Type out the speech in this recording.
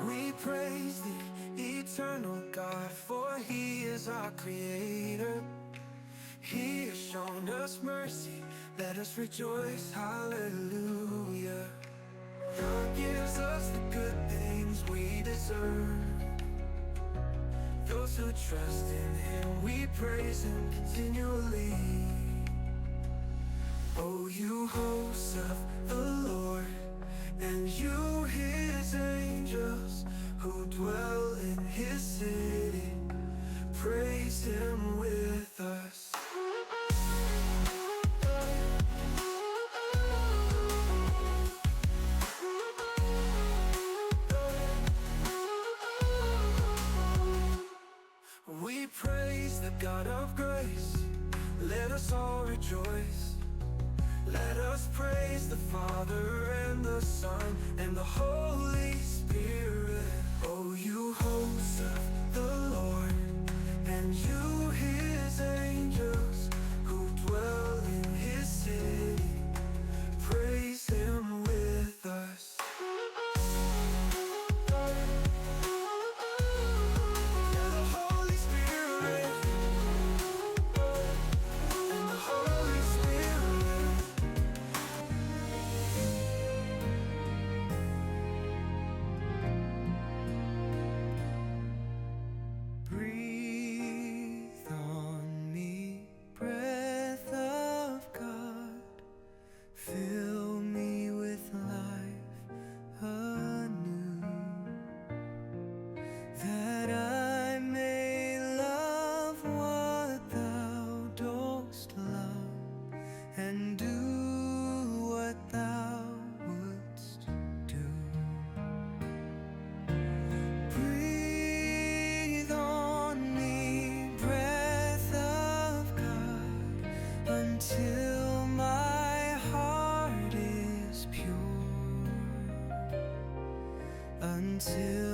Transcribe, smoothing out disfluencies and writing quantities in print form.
We praise the eternal God, for He is our Creator. He has shown us mercy, let us rejoice, hallelujah. God gives us the good things we deserve. Those who trust in Him, we praise Him continually. Oh, you hosts of the Lord, and you His angels, who dwell in His city, praise Him with us. We praise the God of grace, let us all rejoice. Let us praise the Father and the Son and the Holy Spirit. Oh, you hosts of the Lord, and you His angels, who dwell in His city, praise Him with us. Breathe on me, breath of God, fill me with life anew, that I may love what thou dost love, and do what thou wouldst do. Breathe on me, breath of God, until my heart is pure, until